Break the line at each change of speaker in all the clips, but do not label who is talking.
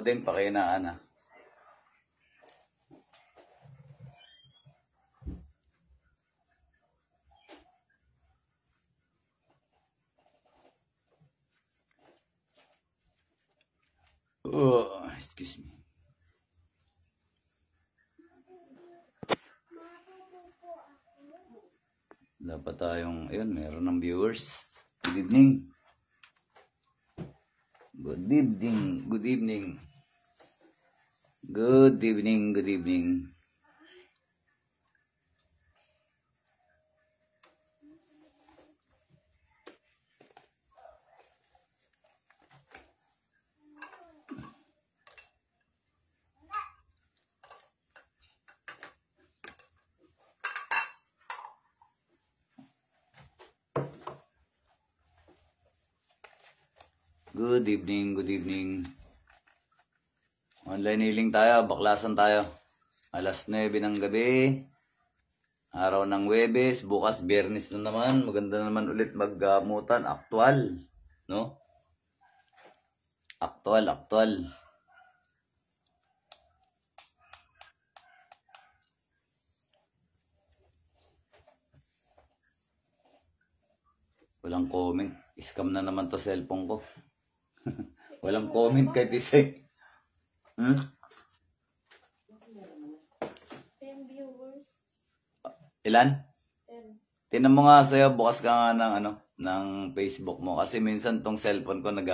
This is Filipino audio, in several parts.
din pakinaan ah. Excuse me. Wala pa tayong, ayun, meron ng viewers. Good evening. Good evening. Good evening. Good evening. Good evening. Good evening, good evening. Online healing tayo, baklasan tayo. Alas 9 ng gabi. Araw ng Huwebes, bukas Biyernes na naman. Maganda naman ulit maggamutan. Aktual, no? Aktual, aktual. Walang comment. Scam na naman to cellphone ko. Walang comment kahit isa.
10 viewers.
Ilan?
10.
Tinan mo nga sa'yo, bukas ka nga ng, ng Facebook mo. Kasi minsan tong cellphone ko
10.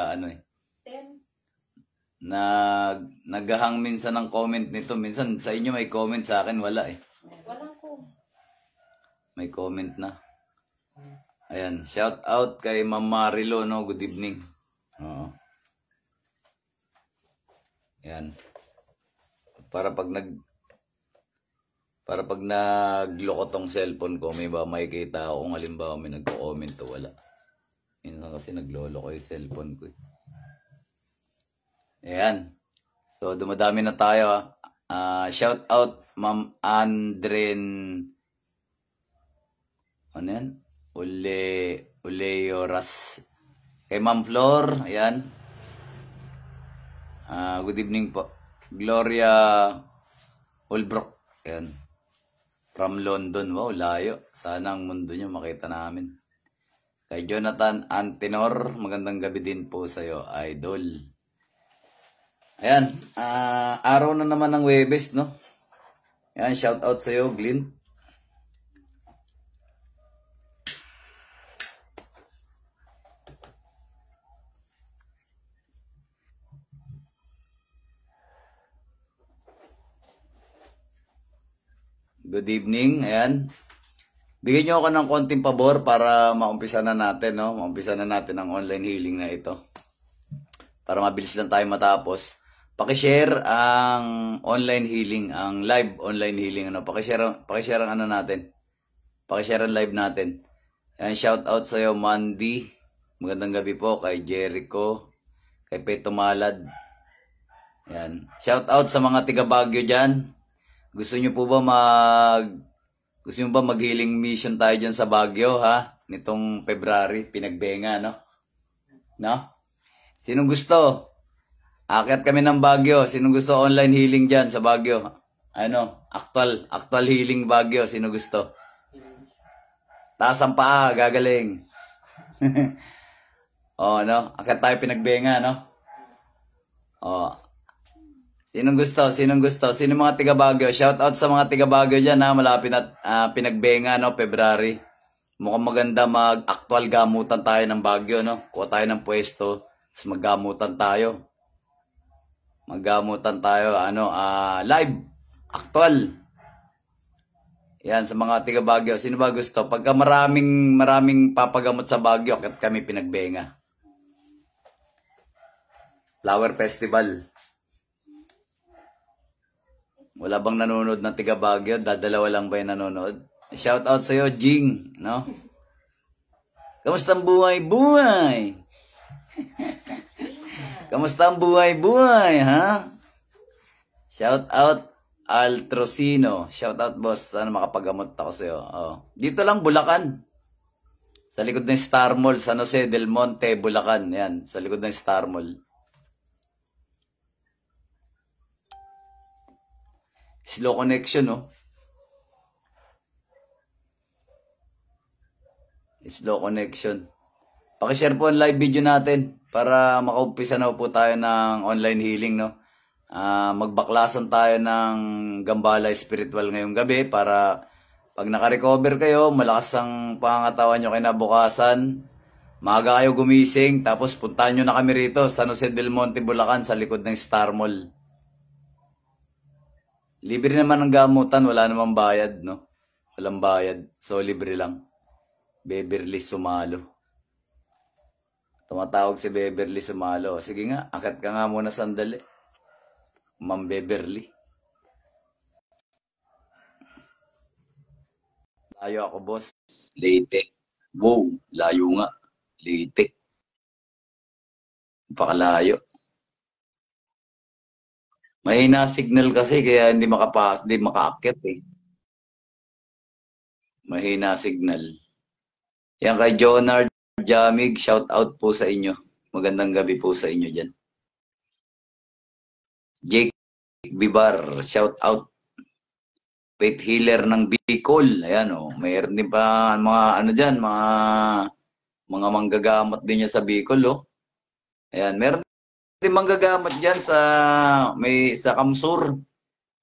Naghahang minsan ng comment nito. Minsan sa inyo may comment, sa akin wala eh.
Wala ko.
May comment na. Ayan, shout out kay Ma'am Marilo, no? Good evening. Oo. Ayan. Para pag nagloko tong cellphone ko, may ba makikita ako kung halimbawa may nagko-comment o wala. Minsan kasi nagloloko yung cellphone ko. Ayan. So, dumadami na tayo. Shout out Ma'am Andren. Ano yan? Uleyoras. Kay Ma'am Flor. Ayan. Good evening po. Gloria Ulbrook. Ayan. From London. Wow, layo. Sana ang mundo nyo makita namin. Kay Jonathan Antenor. Magandang gabi din po sa'yo, idol. Ayan. Araw na naman ng Huwebes, no? Ayan, shout out sa'yo, Glyn. Good evening, ayan. Bigyan nyo ako ng konting pabor para maumpisa na natin, no? Maumpisa na natin ang online healing na ito. Para mabilis lang tayo matapos. Pakishare ang online healing, ang live online healing, ano? Pakishare ang ano natin. Pakishare ang live natin. Ayan, shout out sa'yo, Mandy. Magandang gabi po kay Jericho, kay Peto Malad. Ayan. Shout out sa mga tiga Baguio dyan. Gusto nyo ba mag-healing mission tayo dyan sa Baguio, ha? Nitong February, pinagbenga, no? No? Sinong gusto? Akyat kami ng Baguio. Sinong gusto online healing dyan sa Baguio? Ano? Actual healing Baguio. Sino gusto? Taas ang paa, gagaling. Oh, no? Akyat tayo pinagbenga, no? Oh. Sinong gusto? Sino mga tiga Baguio? Shout out sa mga tiga Baguio dyan, ha? Malapit na pinagbenga, no? February. Mukhang maganda mag-actual gamutan tayo ng Baguio, no? Kuha tayo ng pwesto. Tapos maggamutan tayo. Live. Actual. Yan, sa mga tiga Baguio. Sino ba gusto? Pagka maraming papagamot sa Baguio, kat kami pinagbenga. Flower Festival. Wala bang nanonood ng tiga Baguio? Dadalawa lang ba yung nanonood? Shout out sa'yo, Jing, no? Kamusta ang buhay? Kamusta ang buhay, ha? Shout out, Altrocino. Shout out, boss. Sana makapagamot ako sa'yo. Oh. Dito lang, Bulacan. Sa likod ng Star Mall, San Jose del Monte, Bulacan. Yan, sa likod ng Star Mall. Slow connection, no? Slow connection. Pakishare po ang live video natin para makaumpisa na po tayo ng online healing, no? Magbaklasan tayo ng Gambala Spiritual ngayong gabi para pag naka-recover kayo, malakas ang pangangatawan nyo kinabukasan, maaga kayo gumising, tapos puntahan nyo na kami rito sa San Jose del Monte, Bulacan, sa likod ng Star Mall. Libre naman ang gamutan, wala namang bayad, no? Walang bayad, so libre lang. Beverly Sumalo. Tumatawag si Beverly Sumalo. Sige nga, akit ka nga muna sandali. Ma'am Beverly. Layo ako, boss. Leyte. Wow, layo nga. Leyte. Pakalayo. Mahina signal kasi kaya hindi makaakyat eh. Mahina signal. Yan kay Jonard Jamig, shout out po sa inyo. Magandang gabi po sa inyo dyan. Jake Bibar, shout out. Faith healer ng Bicol. Ayan o, mayroon din pa mga ano dyan, mga manggagamot din niya sa Bicol o. Ayan, meron din manggagamot dyan sa Kamsur.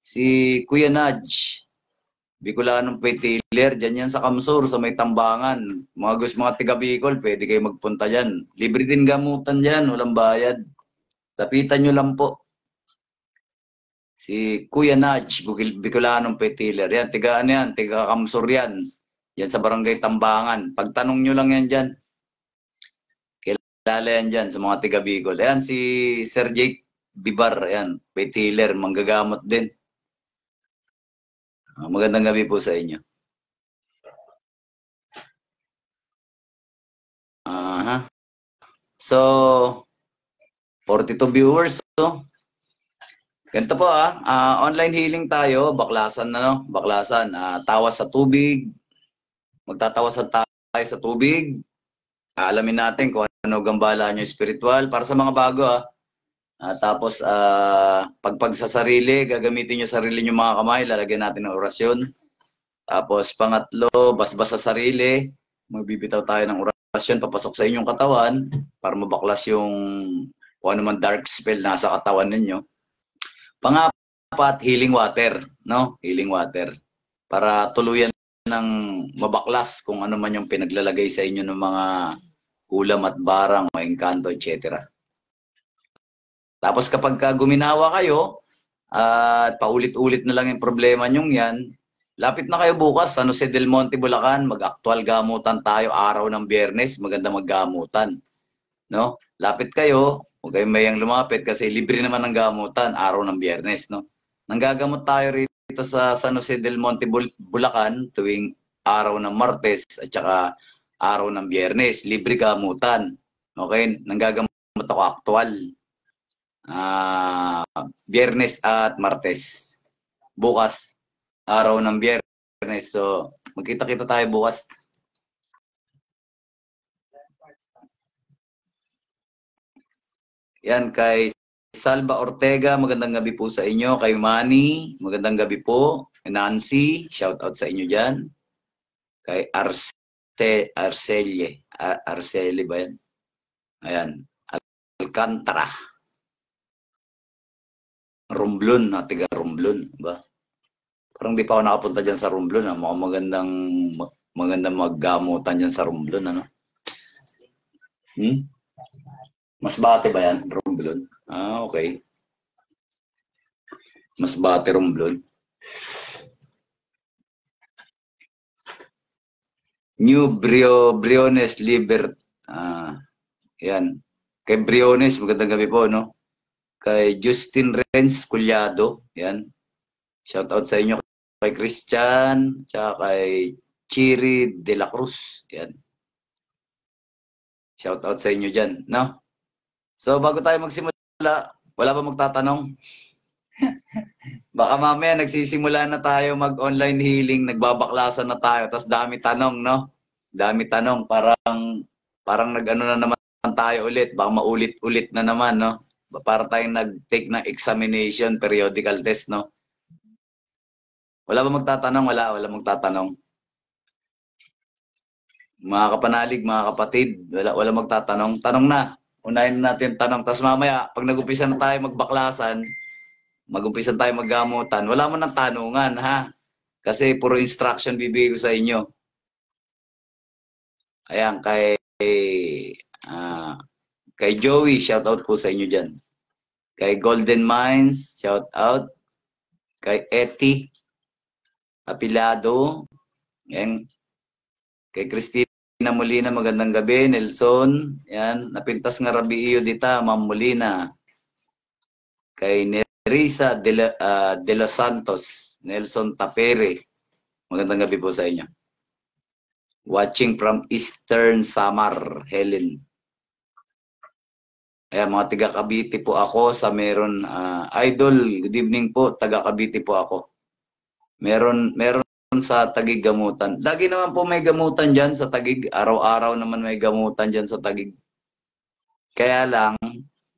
Si Kuya Nudge. Bicolanong Faith healer, dyan yan sa Kamsur, sa may Tambangan. Mga tiga Bicol, pwede kayo magpunta dyan. Libre din gamutan dyan, walang bayad. Tapitan nyo lang po. Si Kuya Nudge, Bicolanong Faith healer. Yan, tiga Kamsur yan. Yan sa Barangay Tambangan. Pagtanong nyo lang yan dyan. Kilala yan dyan sa mga tiga Bicol. Ayan, si Sir Jake Bibar, ayan, Faith healer, manggagamot din. Magandang gabi po sa inyo. So, 42 viewers. So, ganito po online healing tayo. Baklasan na, no? Baklasan. Tawas sa tubig. Magtatawas tayo sa tubig. Alamin natin kung ano gambala nyo spiritual. Para sa mga bago, tapos, pagpag sa sarili, gagamitin nyo sarili nyo mga kamay, lalagyan natin ng orasyon. Tapos, pangatlo, basbas sa sarili, magbibitaw tayo ng orasyon, papasok sa inyong katawan, para mabaklas yung kung ano man dark spell nasa katawan ninyo. Pangapat, healing water, no? Healing water. Para tuluyan ng mabaklas kung ano man yung pinaglalagay sa inyo ng mga ulam at barang, o engkanto, etc. Tapos kapag guminawa kayo, at paulit-ulit na lang yung problema nyong yan, lapit na kayo bukas sa San Jose del Monte, Bulacan, mag-actual gamutan tayo araw ng Biyernes, maganda maggamutan. No? Lapit kayo, huwag kayong mayang lumapit kasi libre naman ang gamutan araw ng Biyernes. No? Nanggagamot tayo rito sa San Jose del Monte, Bulacan tuwing araw ng Martes at saka araw ng Biyernes, libre gamutan. Okay? Nanggagamot ako actual. Biyernes at Martes. Bukas, araw ng Biyernes. So, magkita-kita tayo bukas. Yan, kay Salva Ortega, magandang gabi po sa inyo. Kay Manny, magandang gabi po. Nancy, shout out sa inyo dyan. Kay Arcelie ba yan? Ayan, Alcantara. Romblon, tiga Romblon, ba? Parang di pa ako nakapunta dyan sa Romblon. Mukhang magandang maggamutan dyan sa Romblon, ano? Masbate ba yan, Romblon? Okay. Masbate, Romblon. New Briones Libert. Yan. Kay Briones, magandang gabi po, no? Kay Justin Renz Culyado, yan. Shout out sa inyo kay Christian, tsaka kay Chiri de la Cruz, yan. Shout out sa inyo dyan, no? So, bago tayo magsimula, wala ba magtatanong? Baka mamaya nagsisimula na tayo mag-online healing, nagbabaklasan na tayo, tapos dami tanong, no? Dami tanong, parang nag-ano na naman tayo ulit, baka maulit-ulit na naman, no? Para tayong nag-take ng examination, periodical test, no? Wala ba magtatanong? Wala magtatanong. Mga kapanalig, mga kapatid, wala magtatanong. Tanong na. Unahin natin tanong. Tapos mamaya, pag nag-umpisa na tayo magbaklasan, mag-umpisa tayo maggamutan, wala mo ng tanungan, ha? Kasi puro instruction bibigay ko sa inyo. Ayan, kay Joey, shout out po sa inyo dyan. Kay Golden Mines, shout out. Kay Eti Apilado, yan. Kay Christina Molina, magandang gabi. Nelson, yan. Napintas nga Rabiio dita, Ma'am Molina. Kay Nerissa de los Santos, Nelson Tapere, magandang gabi po sa inyo. Watching from Eastern Samar, Helen. Ayan, mga taga Cavite po ako sa meron, Idol, good evening po, taga Cavite po ako. Meron sa Taguig gamutan. Lagi naman po may gamutan dyan sa Taguig, araw-araw naman may gamutan dyan sa Taguig. Kaya lang,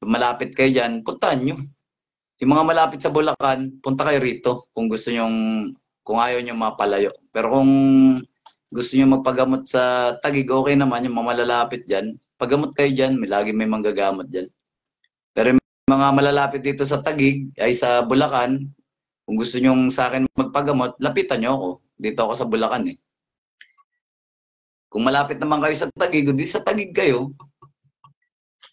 malapit kayo dyan, puntahan nyo. Yung mga malapit sa Bulacan, punta kayo rito kung gusto nyong, kung ayaw nyo mapalayo. Pero kung gusto nyo magpagamot sa Taguig, okay naman, yung mga malalapit dyan, paggamot kayo dyan, lagi may manggagamot dyan. Pero yung mga malalapit dito sa Taguig, ay sa Bulacan, kung gusto nyo sa akin magpagamot, lapitan nyo ako. Dito ako sa Bulacan eh. Kung malapit naman kayo sa Taguig, di sa Taguig kayo.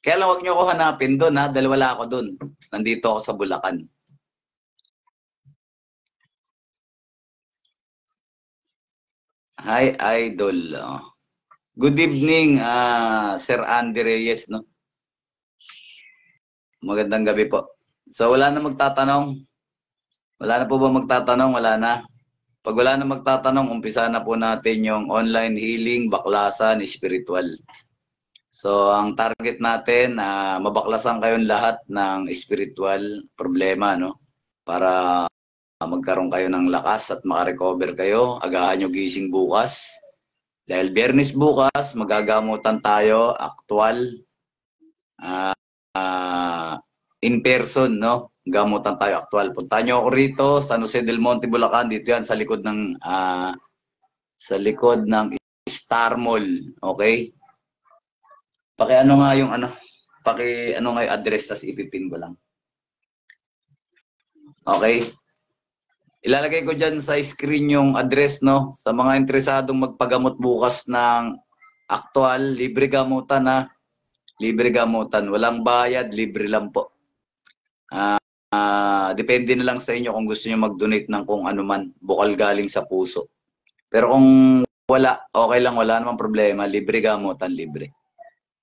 Kaya lang huwag nyo ako hanapin doon, ha? Dahil wala ako doon. Nandito ako sa Bulacan. Hi, Idol. Good evening, Sir Andy Reyes, no? Magandang gabi po. So, wala na magtatanong? Wala na po ba magtatanong? Wala na. Pag wala na magtatanong, umpisa na po natin yung online healing, baklasan, spiritual. So, ang target natin, mabaklasan kayong lahat ng spiritual problema, no? Para magkaroon kayo ng lakas at makarecover kayo. Agahan nyo gising bukas. Dahil Biyernes bukas, magagamutan tayo, actual, in person, no? Gamutan tayo, actual. Punta nyo ako rito, San Jose del Monte, Bulacan. Dito yan, sa likod ng Star Mall. Okay? Paki-ano nga yung paki-ano nga yung address, tas ipipin ko lang. Okay? Ilalagay ko dyan sa screen yung address, no? Sa mga interesadong magpagamot bukas ng actual, libre gamutan, ha? Libre gamutan. Walang bayad, libre lang po. Depende na lang sa inyo kung gusto nyo mag-donate ng kung ano man, bukal galing sa puso. Pero kung wala, okay lang, wala namang problema. Libre gamutan, libre.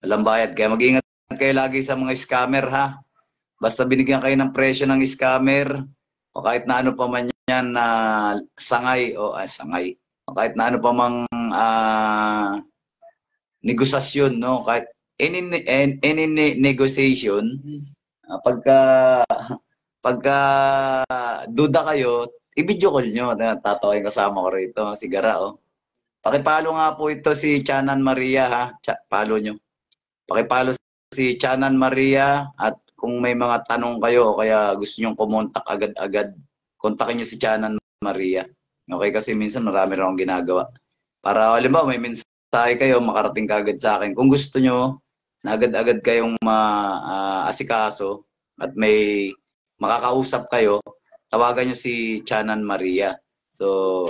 Walang bayad. Kaya mag-ingat kayo lagi sa mga scammer, ha? Basta binigyan kayo ng presyo ng scammer, o kahit na ano pa man yan na sangay, o kahit na ano pa mang negosasyon, no? Kahit any negotiation, pagka duda kayo, i-video call nyo. Tatawag kasama ko rito, si Gara, oh. Pakipalo nga po ito si Chanan Maria, ha? Palo nyo. Pakipalo si Chanan Maria, at kung may mga tanong kayo o kaya gusto nyong kumontak agad-agad, kontakin nyo si Chanan Maria. Okay, kasi minsan marami rin akong ginagawa. Para halimbawa may mensahe kayo, makarating kagad sa akin. Kung gusto nyo na agad-agad kayong maasikaso at may makakausap kayo, tawagan nyo si Chanan Maria. So,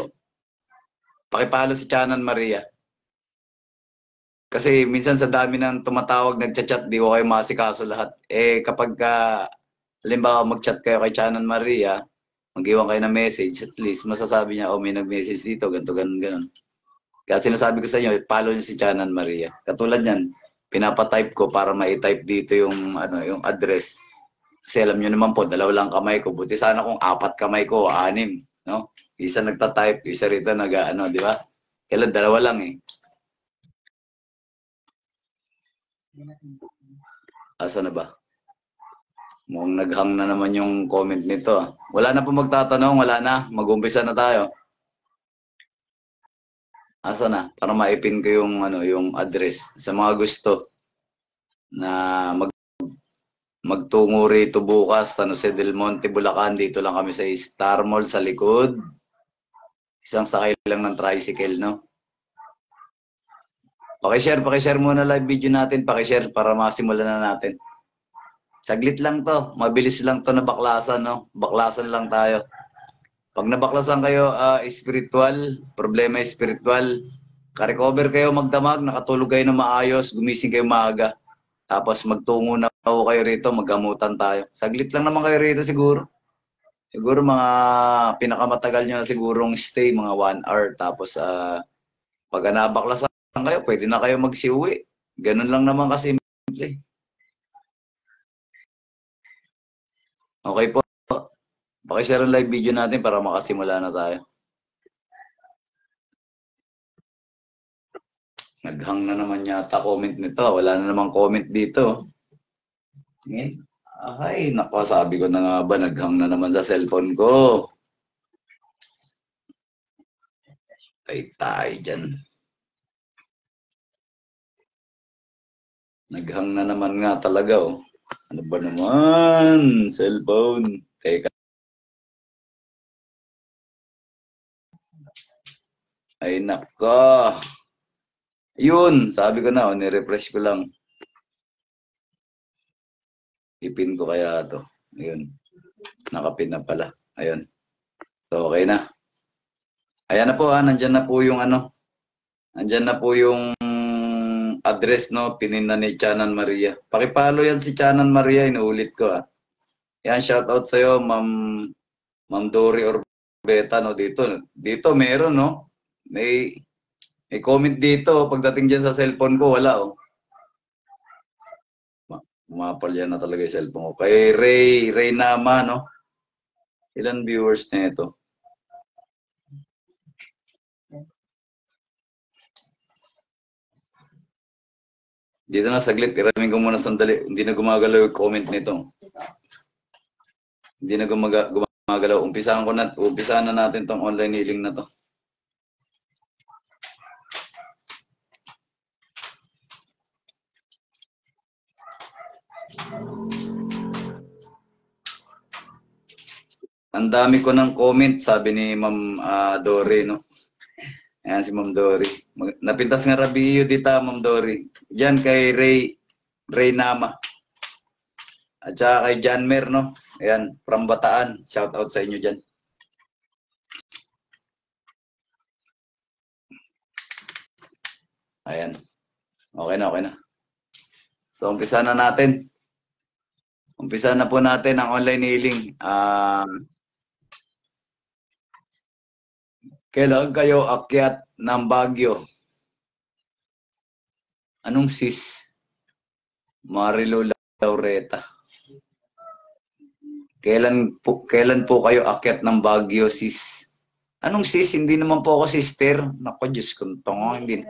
pakipalo si Chanan Maria. Kasi minsan sa dami ng tumatawag, nagchat-chat, di ko kayo masikaso lahat. Eh kapag halimbawa mag-chat kayo kay Chanan Maria, mag-iwan kayo ng message, at least masasabi niya, oh may nag-message dito, ganito, ganun. Kaya sinasabi ko sa inyo, follow niyo si Chanan Maria. Katulad yan, pinapatype ko para ma-type dito yung, yung address. Kasi alam niyo naman po, 2 lang kamay ko. Buti sana kung 4 kamay ko, 6, no? Isa nagta-type, isa rito di ba? Kailan 2 lang eh. Asa na ba? Mukhang naghang na naman yung comment nito. Wala na po magtatanong, wala na. Mag-umpisa na tayo. Asa na? Para maipin ko yung, yung address. Sa mga gusto na magtungo rito bukas, San Jose del Monte, Bulacan. Dito lang kami sa Star Mall sa likod. Isang sakay lang ng tricycle, no? Pakishare muna live video natin. Pakishare para masimulan na natin. Saglit lang to. Mabilis lang to na baklasan, no? Baklasan lang tayo. Pag nabaklasan kayo, spiritual, problema spiritual, ka-recover kayo magdamag, nakatulog kayo na maayos, gumising kayo maaga. Tapos magtungo na kayo rito, maggamutan tayo. Saglit lang naman kayo rito siguro. Siguro mga pinakamatagal nyo na sigurong stay, mga 1 hour. Tapos pag nabaklasan kayo, pwede na kayo magsiuwi. Ganun lang naman kasimple. Okay po. Pakishare ang live video natin para makasimula na tayo. Naghang na naman yata comment nito. Wala na namang comment dito. Ay, naku, sabi ko na nga ba, naghang na naman sa cellphone ko. Ay, tayo dyan. Naghang na naman nga talaga, oh. Ano ba naman? Cellphone. Teka. Ay, nako. Yun, sabi ko na, oh, nirefresh ko lang. Ipin ko kaya to. Ayun. Nakapin na pala. Ayun. So, okay na. Ayan na po, nandyan na po yung ano. Nandyan na po yung address, no, pinin na ni Chanan Maria. Pakipalo yan si Chanan Maria, inuulit ko, ah. Yan, shout out sa'yo, Ma'am Dory Orbeta, no, dito meron, no, may comment dito, pagdating dyan sa cellphone ko, wala, oh. Umapal yan na talaga yung cellphone ko. Kay Ray Nama, no, ilan viewers na ito? Dito na saglit, iramin ko muna sandali. Hindi na gumagalaw yung comment nito. Hindi na gumagalaw. Umpisahan na natin tong online healing na to. Ang dami ko ng comment, sabi ni Ma'am Dory, no? Ayan si Ma'am Dory. Napintas nga rabiyo dito, Ma'am Dory. Diyan kay Ray Nama. At saka kay John Mer, no? Ayan, from Bataan. Shout out sa inyo dyan. Ayan. Okay na. So, umpisa na natin. Umpisa na po natin ang online healing. Kailan kayo akyat ng Baguio? Anong sis? Marilo Laureta. Kailan po kayo akyat ng Baguio, sis? Anong sis? Hindi naman po ako sister. Naku, Diyos ko, tongo. Hindi.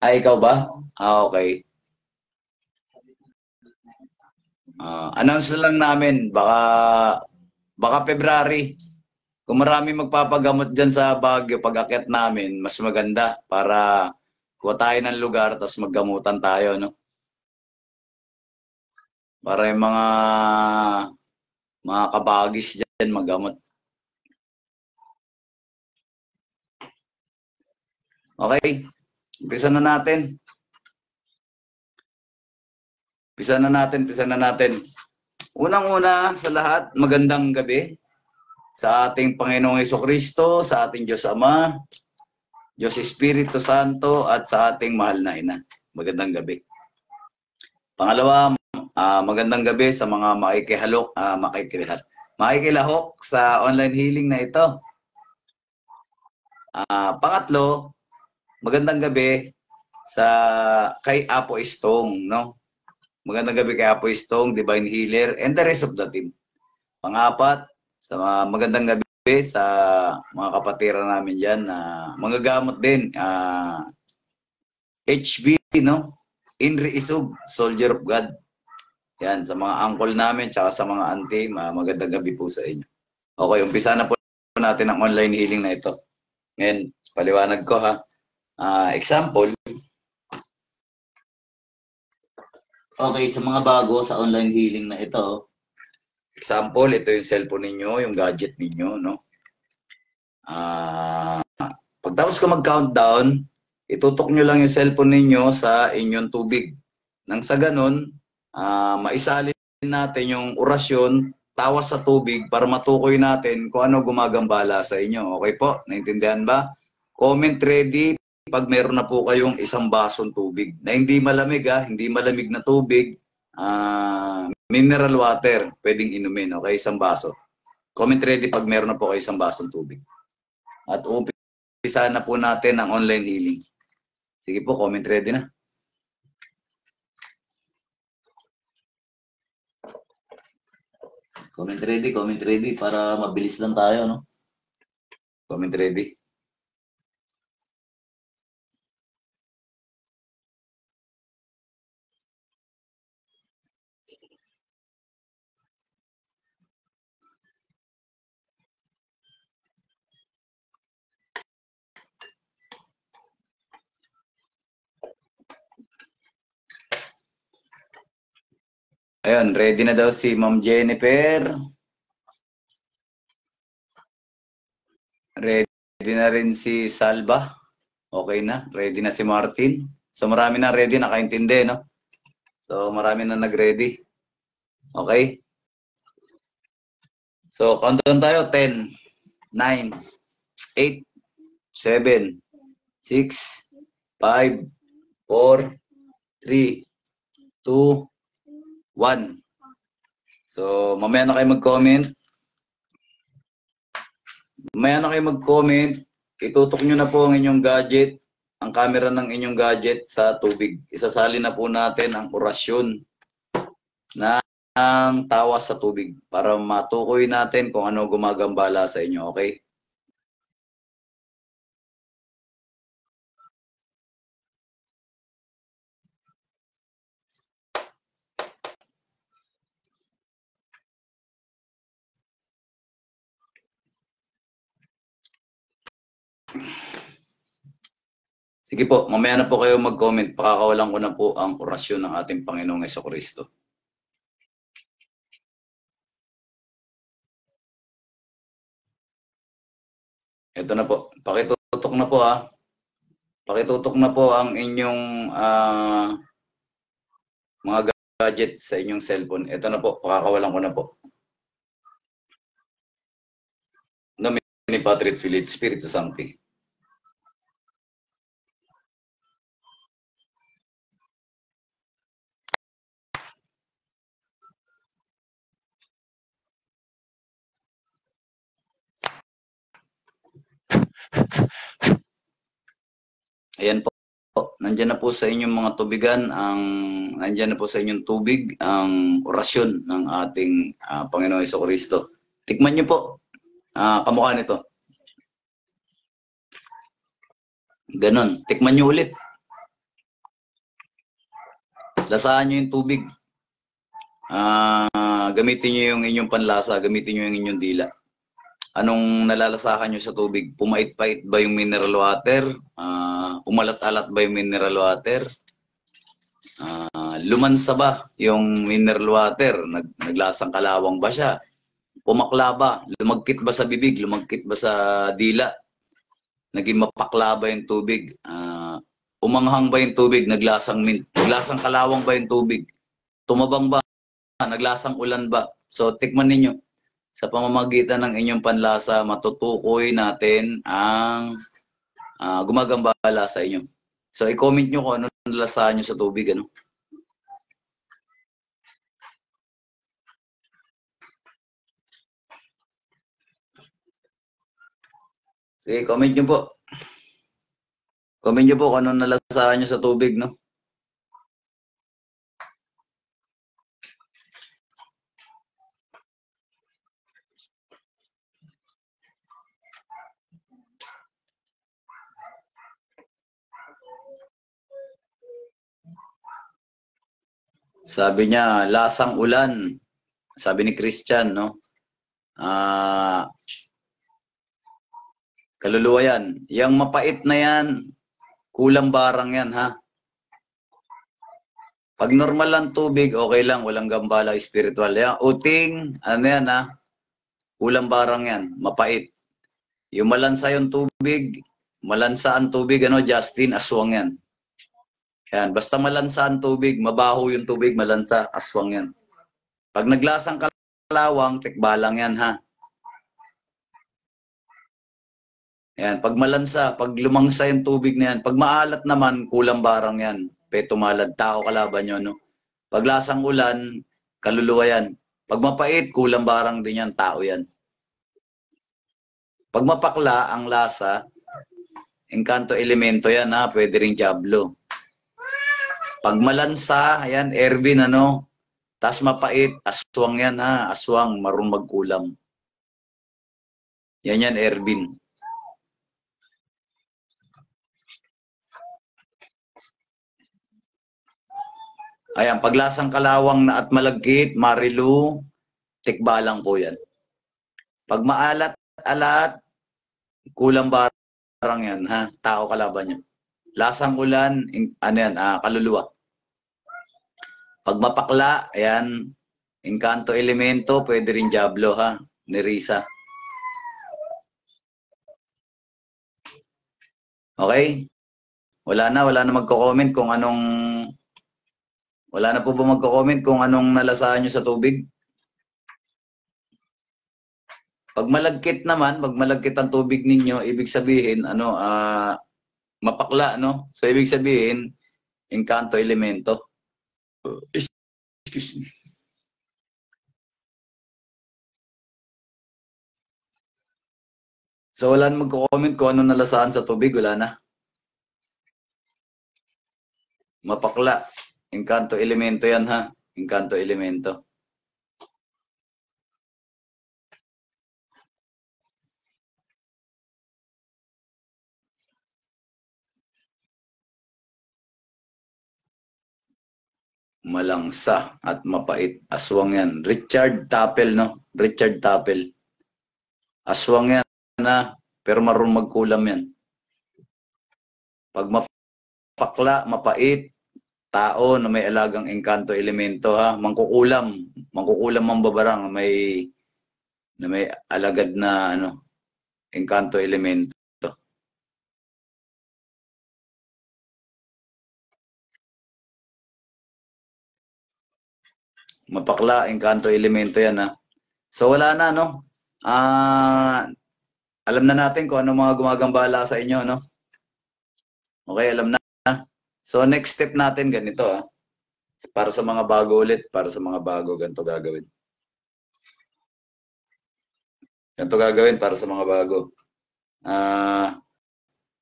Ikaw ba? Okay. Announce na lang namin. Baka February. Kung marami magpapagamot dyan sa Baguio, pag akyat namin, mas maganda para kuha tayo ng lugar, tapos maggamutan tayo, no? Para yung mga kabagis dyan maggamot. Okay, umpisa na natin. Unang-una sa lahat, magandang gabi sa ating Panginoong Jesucristo, sa ating Diyos Ama, Diyos Espiritu Santo, at sa ating mahal na Ina. Magandang gabi. Pangalawa, magandang gabi sa mga makikilahok sa online healing na ito. Pangatlo, magandang gabi kay Apo Istong, no? Magandang gabi kay Apo Istong, Divine Healer, and the rest of the team. Pangapat, magandang gabi sa mga kapatiran namin dyan na mga gamot din. HB, no? Inri Isug, Soldier of God. Yan, sa mga uncle namin, tsaka sa mga auntie, magandang gabi po sa inyo. Okay, umpisa na po natin ang online healing na ito. Ngayon, paliwanag ko, ha. Example. Okay, sa mga bago sa online healing na ito, example, ito yung cellphone ninyo, yung gadget ninyo, no? Pagtapos ko mag-countdown, itutok nyo lang yung cellphone ninyo sa inyong tubig. Nang sa ganun, maisalin natin yung orasyon, tawas sa tubig para matukoy natin kung ano gumagambala sa inyo. Okay po? Naintindihan ba? Comment ready pag meron na po kayong isang basong tubig. Na hindi malamig hindi malamig na tubig, mineral water, pwedeng inumin, okay? Isang baso. Comment ready pag meron na po kayo isang basong tubig. At umpisa na po natin ang online healing. Sige po, comment ready na. Comment ready para mabilis lang tayo, no? Comment ready. Ayun, ready na daw si Ma'am Jennifer. Ready na rin si Salva. Okay na. Ready na si Martin. So marami na ready, nakaintindi, no? So marami na nag-ready. Okay? So countdown tayo. 10, 9, 8, 7, 6, 5, 4, 3, 2, 1. So mamaya na kayo mag-comment. Itutok nyo na po ang inyong gadget, ang camera ng inyong gadget sa tubig. Isasali na po natin ang orasyon ng tawas sa tubig para matukoy natin kung ano gumagambala sa inyo, okay? Sige po, mamaya na po kayo mag-comment. Pakakawalan ko na po ang orasyon ng ating Panginoong Jesucristo. Ito na po. Pakitutok na po Pakitutok na po ang inyong mga gadget sa inyong cellphone. Ito na po. Pakakawalan ko na po. Ni Patrit Philip, Spiritu Sancti. Ayan po. Nandiyan na po sa inyong mga tubigan nandiyan na po sa inyong tubig ang orasyon ng ating Panginoong Jesucristo. Tikman niyo po. Kamukha nito. Ganon. Tikman niyo ulit. Lasahan niyo yung tubig. Gamitin niyo yung inyong panlasa. Gamitin niyo yung inyong dila. Anong nalalasahan nyo sa tubig? Pumait-pait ba yung mineral water? Umalat-alat ba yung mineral water? Lumansa ba yung mineral water? Naglasang kalawang ba siya? Pumakla ba? Lumagkit ba sa bibig? Lumagkit ba sa dila? Naging mapakla ba yung tubig? Umanghang ba yung tubig? Naglasang kalawang ba yung tubig? Tumabang ba? Naglasang ulan ba? So, tikman ninyo. Sa pamamagitan ng inyong panlasa, matutukoy natin ang gumagambala sa inyo. So, i-comment nyo kung ano nalasahan nyo sa tubig. Ano? Sige, comment nyo po. Comment nyo po kung ano nalasahan nyo sa tubig. No? Sabi niya, lasang ulan. Sabi ni Christian, no? Kaluluwa yan. Yang mapait na yan, kulang barang yan, ha? Pag normal lang tubig, okay lang. Walang gambala, spiritual. Yan. Uting, ano yan, ha? Kulang barang yan. Mapait. Yung malansa yung tubig, malansa ang tubig, ano, Justin, aswang yan. Yan, basta malansa ang tubig, mabaho yung tubig, malansa, aswang yan. Pag naglasang kalawang, tikbalang yan, ha. Yan, pag malansa, pag lumangsa yung tubig na yan, pag maalat naman, kulang barang yan. Petumalad, tao kalaban nyo, no? Pag lasang ulan, kaluluwa yan. Pag mapait, kulang barang din yan, tao yan. Pag mapakla ang lasa, engkanto elemento yan, ha, pwede ring diablo. Pag malansa, ayan, Ervin, ano, tas mapait, aswang yan, ha, aswang, marunong magkulam. Yan, Ervin. Ayan, paglasang kalawang na at malagkit, marilu, tikbalang po yan. Pag maalat-alat, kulang barang yan, ha? Tao kalaban nyo. Lasang ulan, ano yan, kaluluwa. Pag mapakla, ayan, engkanto elemento, pwede rin diablo, ha? Ni Risa. Okay? Wala na magko-comment kung anong... Wala na po ba magko-comment kung anong nalasaan nyo sa tubig? Pag malagkit naman, pag malagkit ang tubig ninyo, ibig sabihin, ano, mapakla, no? So, ibig sabihin, engkanto elemento. Excuse me. So, wala na magko-comment kung anong nalasaan sa tubig, wala na. Mapakla. Engkanto elemento yan, ha? Engkanto elemento. Malangsa at mapait. Aswang yan. Richard Tapel, no? Richard Tapel. Aswang yan, na, pero marunong magkulam yan. Pag mapakla, mapait, tao na may alagang engkanto elemento, ha? Mangkukulam mambabarang na may alagad na ano, engkanto elemento. Mapakla, engkanto elemento yan, ha? So wala na, no? Alam na natin kung ano mga gumagambala sa inyo, no? Okay, alam na. So next step natin ganito, ha? Para sa mga bago ulit, ganito gagawin. Ganito gagawin para sa mga bago.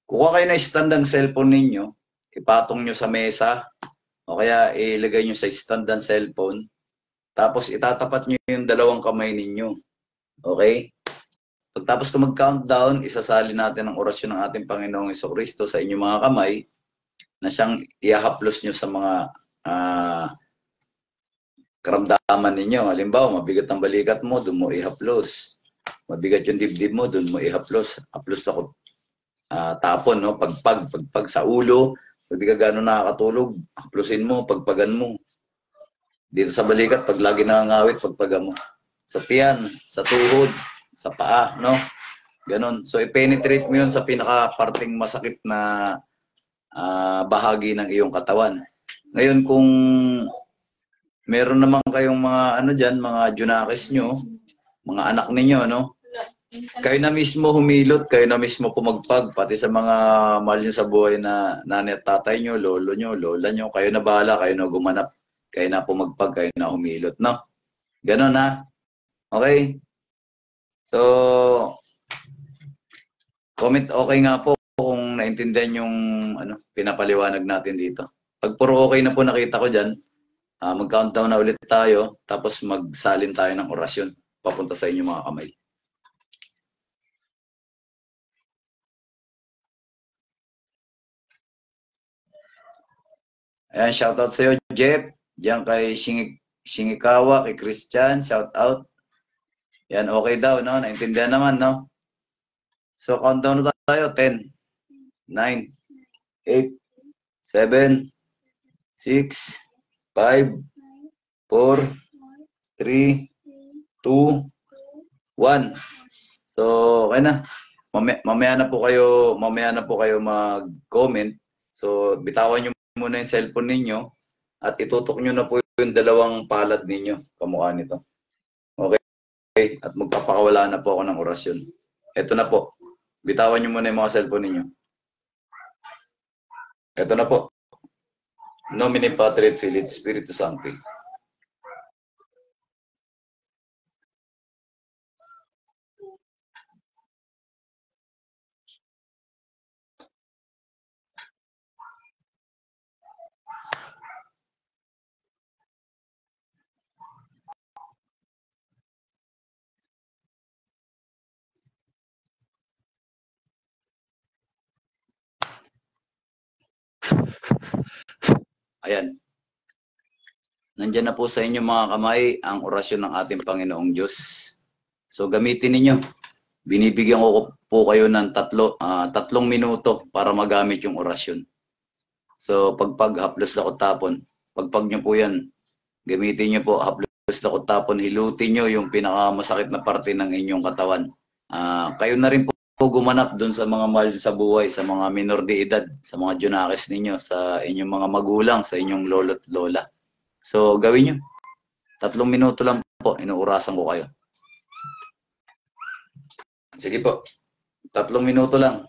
Kuha kayo na stand ng cellphone ninyo, ipatong nyo sa mesa, o kaya ilagay nyo sa stand ng cellphone, tapos itatapat nyo yung dalawang kamay ninyo. Okay? Pagtapos ko mag-countdown, isasali natin ang orasyon ng ating Panginoong Jesucristo sa inyong mga kamay na siyang ihahaplos nyo sa mga karamdaman ninyo. Halimbawa, mabigat ang balikat mo, doon mo ihaplos. Mabigat yung dibdib mo, doon mo ihaplos. Haplos ako tapon, no? Pagpag sa ulo, pag di ka gano'n nakakatulog, haplosin mo, pagpagan mo. Dito sa balikat, pag lagi nangangawit, pagpagan mo. Sa tiyan, sa tuhod, sa paa, no? Ganon. So, i-penetrate mo yun sa pinaka-parting masakit na bahagi ng iyong katawan. Ngayon, kung meron naman kayong mga ano dyan, mga junakis nyo, mga anak ninyo, no? Kayo na mismo humilot, kayo na mismo pumagpag, pati sa mga mahal nyo sa buhay na nanay at tatay nyo, lolo nyo, lola nyo, kayo na bahala, kayo na gumanap, kayo na pumagpag, kayo na humilot, no? Ganon, ha? Okay? So, comment okay nga po kung naintindihan yung ano, pinapaliwanag natin dito. Pag puro okay na po nakita ko dyan, mag-countdown na ulit tayo, tapos magsalin tayo ng orasyon papunta sa inyong mga kamay. Ayan, shoutout sa iyo, Jeff. Diyan kay Shingikawa, kay Christian, shoutout. Yan, okay daw, no? Naintindihan naman, no? So, countdown na tayo. 10, 9, 8, 7, 6, 5, 4, 3, 2, 1. So, okay na. mamaya na po kayo mag-comment. So, bitawan nyo muna yung cellphone ninyo at itutok nyo na po yung dalawang palad ninyo, kamukha nito. Okay? At magpapakawala na po ako ng orasyon. Ito na po. Bitawan nyo muna yung mga cellphone ninyo. Ito na po. Nomine Patri et Filii et Spiritus Sancti. Ayan. Nandiyan na po sa inyo mga kamay ang orasyon ng ating Panginoong Diyos. So gamitin ninyo. Binibigyan ko po kayo ng 3 minuto para magamit yung orasyon. So haplos lakot tapon, pagpag nyo po yan, gamitin nyo po haplos lakot tapon, hilutin nyo yung pinakamasakit na parte ng inyong katawan. Kayo na rin po gumanap doon sa mga mahal sa buhay, sa mga minor de edad, sa mga junakis ninyo, sa inyong mga magulang, sa inyong lolo't lola. So, gawin nyo. 3 minuto lang po, inuurasan ko kayo. Sige po, 3 minuto lang.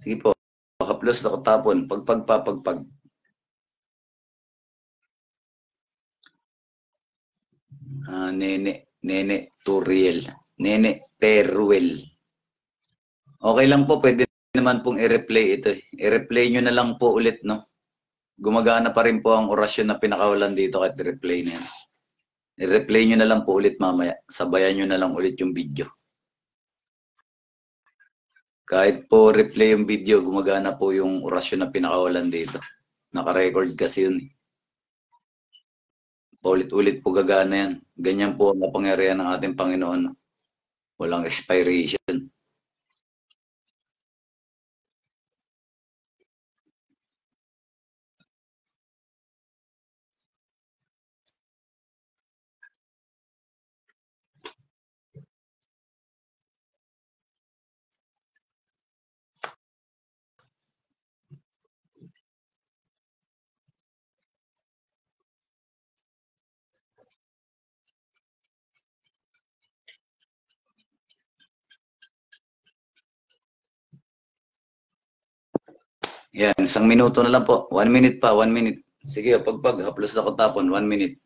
Sige po, haplos lakot tapon, pagpag. Nene Turiel. Nene Teruel. Okay lang po, pwede naman pong i-replay ito. I-replay nyo na lang po ulit, no? Gumagana pa rin po ang orasyon na pinakawalan dito kahit i-replay na yan. I-replay nyo na lang po ulit mamaya. Sabayan nyo na lang ulit yung video. Kahit po replay yung video, gumagana po yung orasyon na pinakawalan dito. Naka-record kasi yun. Paulit-ulit po gagana yan. Ganyan po ang mapangyarihan ng ating Panginoon. Walang expiration. Yan, 1 minuto na lang po. 1 minute pa, 1 minute. Sige, pagpag, haplos na ko tapon, 1 minute.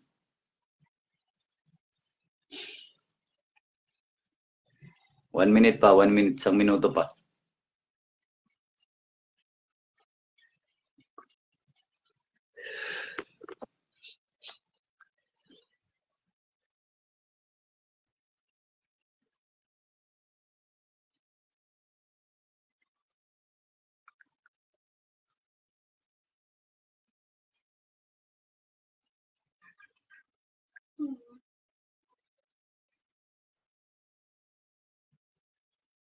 1 minute pa, 1 minute, 1 minuto pa.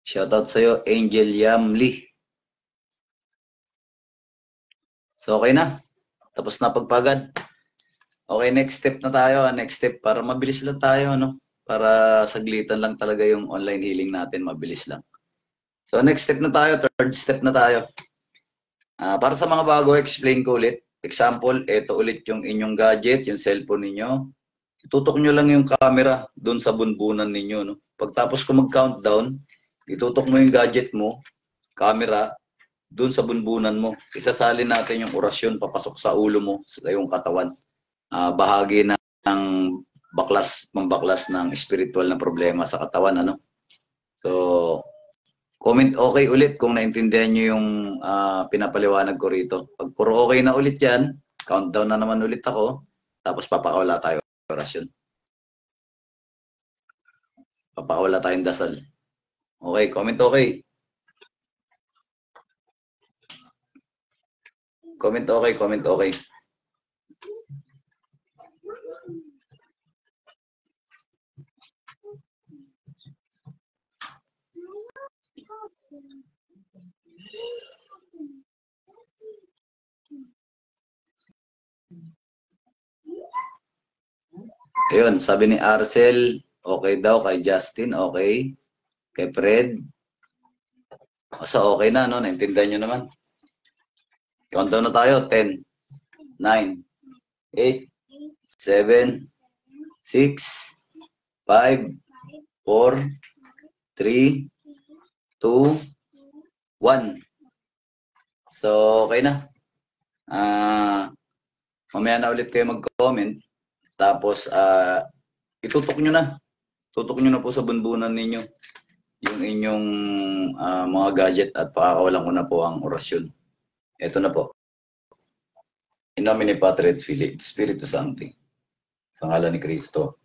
Shoutout sa'yo, Angel Yamli. So, okay na. Tapos na pagpagad. Okay, next step na tayo. Next step, para mabilis lang tayo, no? Para saglitan lang talaga yung online healing natin, mabilis lang. So, next step na tayo. Third step na tayo. Para sa mga bago, explain ko ulit. Example, ito ulit yung inyong gadget, yung cellphone ninyo. Itutok nyo lang yung camera doon sa bunbunan ninyo, no? Pagtapos ko mag-countdown, itutok mo yung gadget mo, camera, doon sa bunbunan mo. Isasalin natin yung orasyon papasok sa ulo mo, sa iyong katawan. Bahagi ng pambaklas ng spiritual na problema sa katawan, ano? So, Comment okay ulit kung naintindihan nyo yung pinapaliwanag ko rito. Pag puro okay na ulit yan, countdown na naman ulit ako, tapos papakawala tayo orasyon. Papakawala tayong dasal. Okay, comment okay. Comment okay, comment okay. Ayun, sabi ni Arcel, okay daw. Kay Justin, okay. Kay Fred. So, okay na, no? Naintindihan nyo naman. Countdown na tayo. 10, 9, 8, 7, 6, 5, 4, 3, 2, 1. So, okay na. Mamaya na ulit kayo mag-comment. Tapos, itutok nyo na. Tutok nyo na po sa bunbunan ninyo yung inyong mga gadget at pakakawalan ko na po ang orasyon. Ito na po. In nomine Patri et Filii et Spiritus Sancti. Sa ngalan ni Kristo.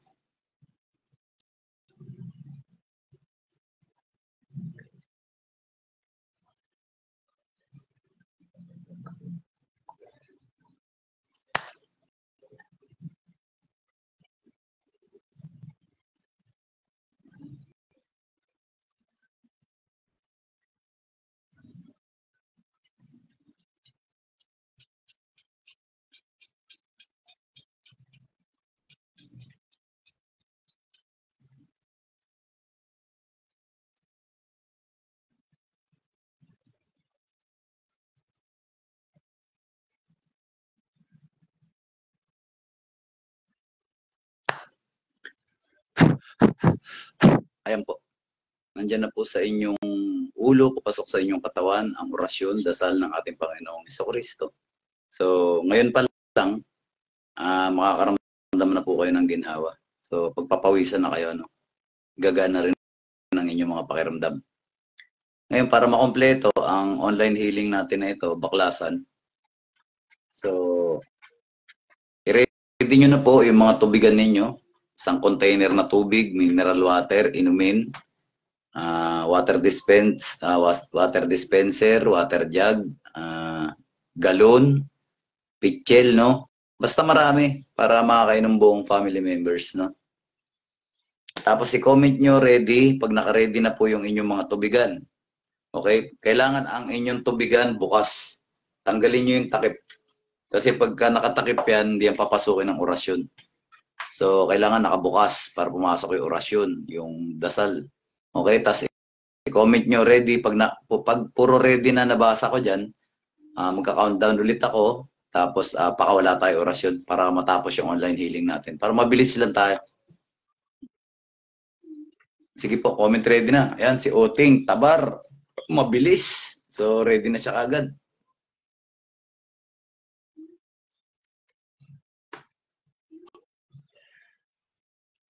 Ayan po. Nandyan na po sa inyong ulo, papasok sa inyong katawan, ang orasyon, dasal ng ating Panginoong Jesucristo. So, ngayon pa lang, makakaramdam na po kayo ng ginhawa. So, pagpapawisan na kayo, no? Gagaan na rin ang inyong mga pakiramdam. Ngayon, para makompleto ang online healing natin na ito, baklasan. So, i-ready nyo na po yung mga tubigan ninyo. Isang container na tubig, mineral water, inumin, water dispenser, water jug, galon, pitchel, no? Basta marami para makakainom buong family members, no? Tapos i-comment nyo ready pag naka-ready na po yung inyong mga tubigan. Okay? Kailangan ang inyong tubigan bukas. Tanggalin nyo yung takip. Kasi pagka nakatakip yan, hindi yan papasukin ng orasyon. So, kailangan nakabukas para pumasok yung orasyon, yung dasal. Okay? Tapos i-comment nyo ready. Pag puro ready na nabasa ko dyan, magka-countdown ulit ako. Tapos pakawala tayo orasyon para matapos yung online healing natin. Para mabilis lang tayo. Sige po, comment ready na. Ayan, si Oting, Tabar. Mabilis. So, ready na siya kagad.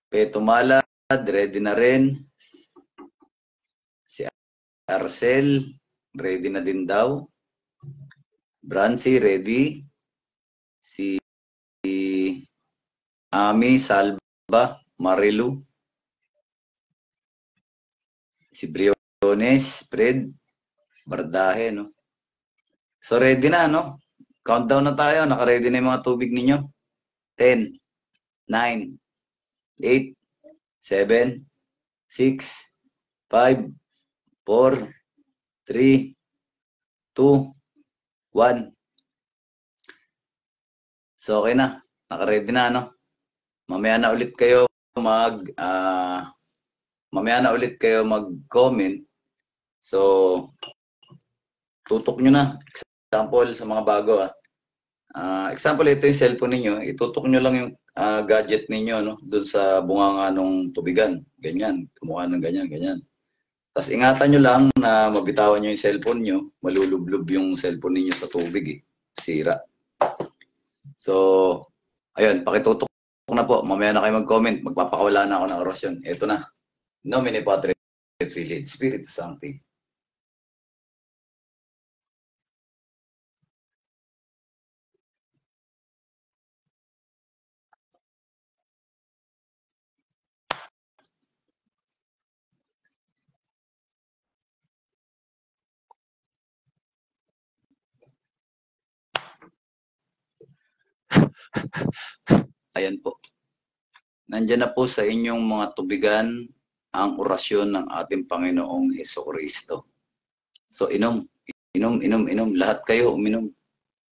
Peto Malad, ready na rin. Si Arcel, ready na din daw. Brancy, ready. Si Ami, Salva, Marilu. Si Briones, Fred, Bardahe, no? So, ready na, no? Countdown na tayo. Naka-ready na yung mga tubig ninyo. 10, 9, 8, 7, 6, 5, 4, 3, 2, 1. So, okay na. Naka-ready na, no? Mamaya na ulit kayo mag-comment. So, tutok nyo na. Example sa mga bago, example, ito yung cellphone ninyo. Itutok nyo lang yung gadget ninyo, no? Doon sa bunganga ng tubigan. Ganyan. Kumukha ng ganyan, ganyan. Tapos ingatan nyo lang na mabitawan nyo yung cellphone nyo. Malulublob yung cellphone ninyo sa tubig, eh. Sira. So, ayun, pakitutok na po. Mamaya na kayo mag-comment. Magpapakawala na ako ng orasyon. Ito na. Nomine Patri et Filii et Spiritus Sancti. Ayan po. Nandyan na po sa inyong mga tubigan ang orasyon ng ating Panginoong Hesukristo. So inom, inom. Lahat kayo uminom.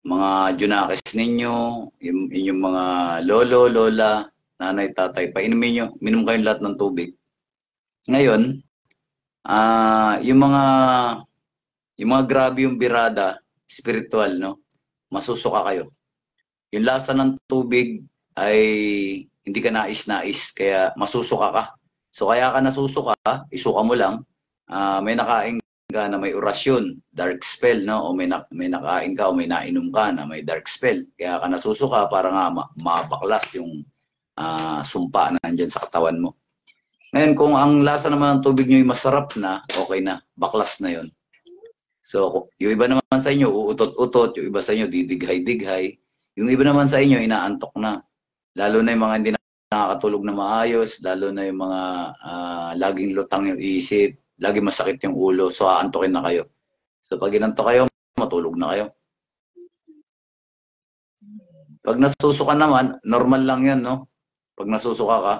Mga junakis ninyo, yung inyong mga lolo, lola, nanay, tatay, painumin nyo. Minom kayong lahat ng tubig. Ngayon, yung mga grabe yung birada, spiritual, no? Masusuka kayo. Yung lasa ng tubig ay hindi ka nais-nais, kaya masusuka ka. So kaya ka nasusuka, isuka mo lang. May nakain ka na may orasyon, dark spell, no? O may nakain ka o may nainom ka na may dark spell. Kaya ka nasusuka para nga mabaklas yung sumpa na nandyan sa katawan mo. Ngayon, kung ang lasa naman ng tubig nyo ay masarap na, okay na, baklas na yon. So, yung iba naman sa inyo, uutot-utot, yung iba sa inyo, didighay-dighay. Yung iba naman sa inyo, inaantok na. Lalo na yung mga hindi nakakatulog na maayos, lalo na yung mga laging lutang yung isip, lagi masakit yung ulo, so aantokin na kayo. So, pag inantok kayo, matulog na kayo. Pag nasusuka naman, normal lang yan, no? Pag nasusuka ka,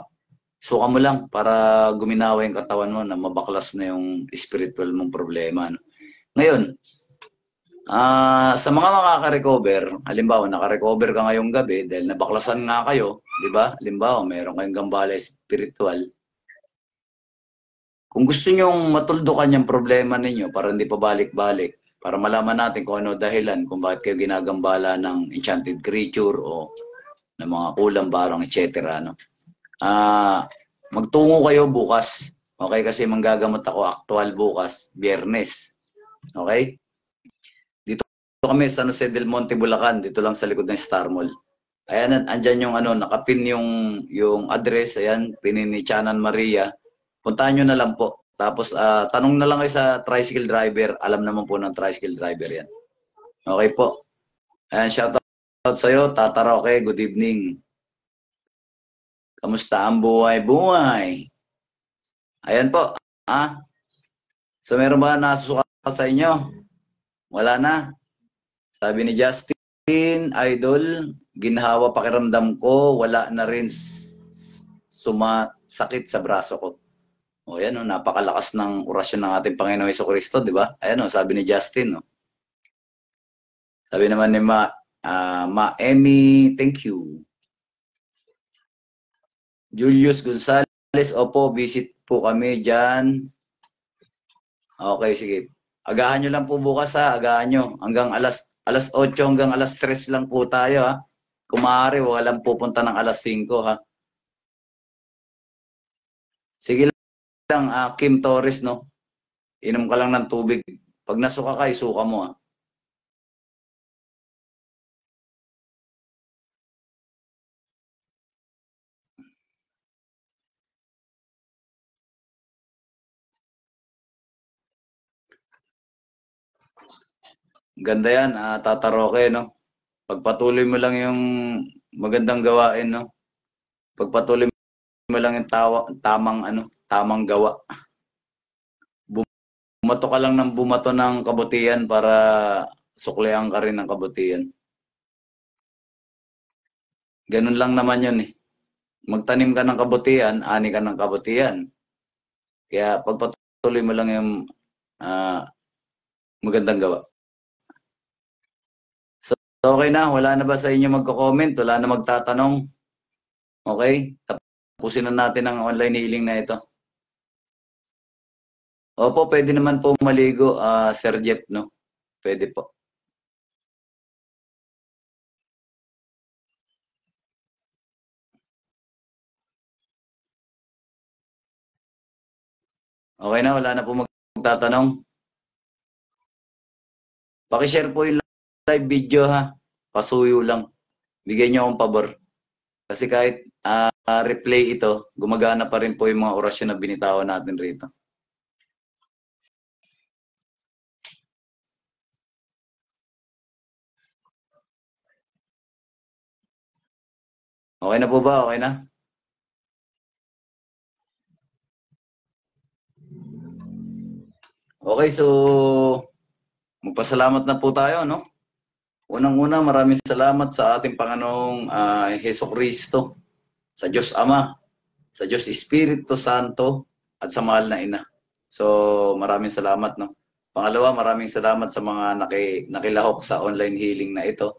suka mo lang para guminawa yung katawan mo na mabaklas na yung spiritual mong problema. No? Ngayon, sa mga makaka-recover, halimbawa naka-recover ka ngayong gabi dahil nabaklasan nga kayo, di ba? Halimbawa, mayroon kayong gambala spiritual. Kung gusto nyong matuldukan yung problema ninyo para hindi pa balik-balik, para malaman natin kung ano dahilan, kung bakit kayo ginagambala ng enchanted creature o ng mga kulang barang, etc. No? Magtungo kayo bukas. Okay? Kasi manggagamot ako actual bukas, Biyernes. Okay? Dito kami sa San Jose del Monte, Bulacan. Dito lang sa likod ng Star Mall. Ayan, andyan yung nakapin yung address. Ayan, pinin ni Chanan Maria. Puntahan nyo na lang po. Tapos, tanong na lang kayo sa tricycle driver. Alam naman po ng tricycle driver yan. Okay po. Ayan, shoutout sa'yo, Tata Roque. Good evening. Kamusta ang buhay-buhay? Ayan po. So meron ba nasusuka sa inyo? Wala na. Sabi ni Justin, Idol, ginhawa pakiramdam ko, wala na rin sumasakit sa braso ko. O yan, napakalakas ng orasyon ng ating Panginoong Hesukristo, di ba? Ayan, sabi ni Justin. Sabi naman ni Ma Emmy, thank you. Julius Gonzales, opo, visit po kami dyan. Okay, sige. Agahan nyo lang po bukas agahan nyo. Hanggang alas 8 hanggang alas 3 lang po tayo ha. Kung maaari, walang pupunta ng alas 5 ha. Sige lang, Kim Torres, no? Inom ka lang ng tubig. Pag nasuka ka, isuka mo ha. Ganda yan, Tata Roque, no? Pagpatuloy mo lang yung magandang gawain, no? Pagpatuloy mo lang yung tamang gawa. Bumato ka lang ng bumato ng kabutihan para suklihan ka rin ng kabutihan. Ganun lang naman yun eh. Magtanim ka ng kabutihan, ani ka ng kabutihan. Kaya pagpatuloy mo lang yung magandang gawa. So, okay na. Wala na ba sa inyo magko-comment? Wala na magtatanong? Okay? Tapusin na natin ang online healing na ito. Opo, pwede naman po maligo, Sir Jeff, no? Pwede po. Okay na, wala na po magtatanong. Paki-share po yung live video ha. Pasuyo lang. Bigyan niyo akong pabor. Kasi kahit replay ito, gumagana pa rin po yung mga orasyon na binitawan natin rito. Okay na po ba? Okay na? Okay, so magpasalamat na po tayo, no? Unang-una, maraming salamat sa ating Panginoong Heso Kristo, sa Diyos Ama, sa Diyos Espiritu Santo, at sa mahal na Ina. So, maraming salamat, no? Pangalawa, maraming salamat sa mga nakilahok sa online healing na ito.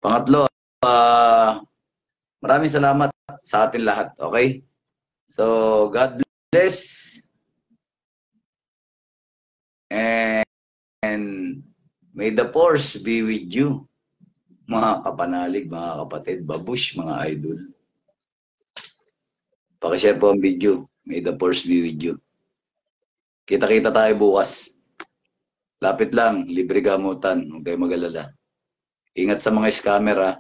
Pangatlo, maraming salamat sa atin lahat, okay? So, God bless. And may the force be with you, mga kapanalig, mga kapatid, babush, mga idol. Pakishare po ang video. May the force be with you. Kita-kita tayo bukas. Lapit lang, libre gamutan. Huwag kayo mag-alala. Ingat sa mga scammer, ha.